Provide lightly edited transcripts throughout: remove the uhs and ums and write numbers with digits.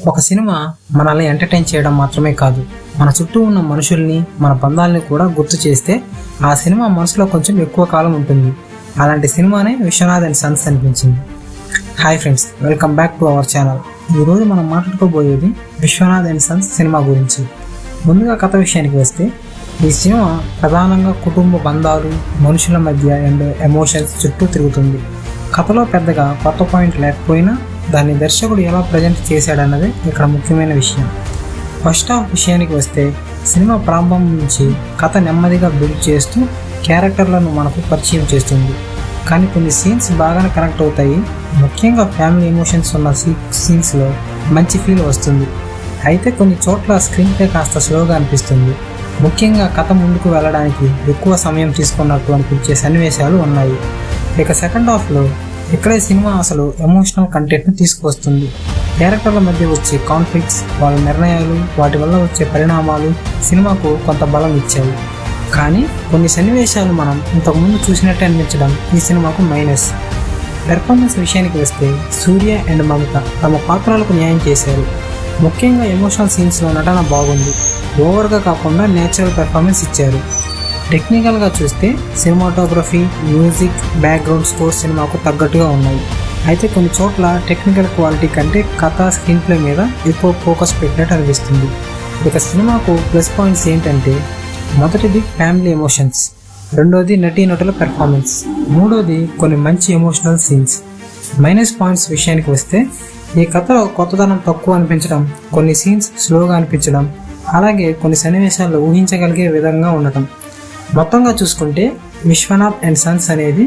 ఒక సినిమా మనల్ని ఎంటర్టైన్ చేయడం మాత్రమే కాదు, మన చుట్టూ ఉన్న మనుషుల్ని, మన బంధాలని కూడా గుర్తు చేస్తే ఆ సినిమా మనసులో కొంచెం ఎక్కువ కాలం ఉంటుంది. అలాంటి సినిమానే విశ్వనాథ్ అండ్ సన్స్ అనిపించింది. Hi friends, welcome back to our channel. ఈరోజు మనం మాట్లాడుకోబోయేది విశ్వనాథ్ అండ్ సన్స్ సినిమా గురించి. ముందుగా కథ విషయానికి వస్తే, ఈ సినిమా ప్రధానంగా కుటుంబ బంధాలు, మనుషుల మధ్య అండ్ ఎమోషన్స్ చుట్టూ తిరుగుతుంది. కథలో పెద్దగా కొత్త పాయింట్ లేకపోయినా దాన్ని దర్శకుడు ఎలా ప్రజెంట్ చేశాడన్నదే ఇక్కడ ముఖ్యమైన విషయం. ఫస్ట్ హాఫ్ విషయానికి వస్తే, సినిమా ప్రారంభం నుంచి కథ నెమ్మదిగా బిల్డ్ చేస్తూ క్యారెక్టర్లను మనకు పరిచయం చేస్తుంది. కానీ కొన్ని సీన్స్ బాగానే కనెక్ట్ అవుతాయి. ముఖ్యంగా ఫ్యామిలీ ఎమోషన్స్ ఉన్న సీన్స్లో మంచి ఫీల్ వస్తుంది. అయితే కొన్ని చోట్ల స్క్రీన్ ప్లే కాస్త స్లోగా అనిపిస్తుంది. ముఖ్యంగా కథ ముందుకు వెళ్ళడానికి ఎక్కువ సమయం తీసుకున్నట్టు అనిపించే సన్నివేశాలు ఉన్నాయి. ఇక సెకండ్ హాఫ్లో ఇక్కడే సినిమా అసలు ఎమోషనల్ కంటెంట్ను తీసుకువస్తుంది. క్యారెక్టర్ల మధ్య వచ్చే కాన్ఫ్లిక్ట్స్, వాళ్ళ నిర్ణయాలు, వాటి వల్ల వచ్చే పరిణామాలు సినిమాకు కొంత బలం ఇచ్చాయి. కానీ కొన్ని సన్నివేశాలు మనం ఇంతకుముందు చూసినట్టే అనిపించడం ఈ సినిమాకు మైనస్. పెర్ఫార్మెన్స్ విషయానికి వస్తే, సూర్య అండ్ మమత తమ పాత్రలకు న్యాయం చేశారు. ముఖ్యంగా ఎమోషనల్ సీన్స్లో నటన బాగుంది. ఓవర్గా కాకుండా నేచురల్ పెర్ఫార్మెన్స్ ఇచ్చారు. టెక్నికల్గా చూస్తే సినిమాటోగ్రఫీ, మ్యూజిక్, బ్యాక్గ్రౌండ్ స్కోర్ సినిమాకు తగ్గట్టుగా ఉన్నాయి. అయితే కొన్ని చోట్ల టెక్నికల్ క్వాలిటీ కంటే కథ, స్క్రీన్ ప్లే మీద ఎక్కువ ఫోకస్ పెట్టినట్టు అనిపిస్తుంది. ఇక సినిమాకు ప్లస్ పాయింట్స్ ఏంటంటే, మొదటిది ఫ్యామిలీ ఎమోషన్స్, రెండోది నటీనటుల పెర్ఫార్మెన్స్, మూడోది కొన్ని మంచి ఎమోషనల్ సీన్స్. మైనస్ పాయింట్స్ విషయానికి వస్తే, ఈ కథలో కొత్తదనం తక్కువ అనిపించడం, కొన్ని సీన్స్ స్లోగా అనిపించడం, అలాగే కొన్ని సన్నివేశాల్లో ఊహించగలిగే విధంగా ఉండటం. మొత్తంగా చూసుకుంటే విశ్వనాథ్ అండ్ సన్స్ అనేది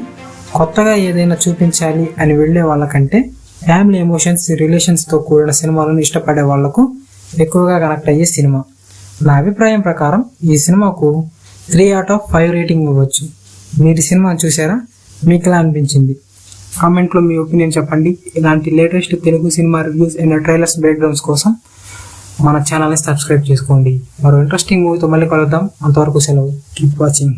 కొత్తగా ఏదైనా చూపించాలి అని వెళ్ళే వాళ్ళకంటే ఫ్యామిలీ ఎమోషన్స్, రిలేషన్స్తో కూడిన సినిమాలను ఇష్టపడే వాళ్లకు ఎక్కువగా కనెక్ట్ అయ్యే సినిమా. నా అభిప్రాయం ప్రకారం ఈ సినిమాకు 3/5 రేటింగ్ ఇవ్వచ్చు. మీరు సినిమా చూసారా? మీకు ఎలా అనిపించింది? కామెంట్లో మీ ఒపీనియన్ చెప్పండి. ఇలాంటి latest Telugu cinema reviews and trailers breakdowns కోసం మన ఛానల్ని సబ్స్క్రైబ్ చేసుకోండి. మరో ఇంట్రెస్టింగ్ మూవీతో మళ్ళీ కలుద్దాం. అంతవరకు సెలవు. Keep watching.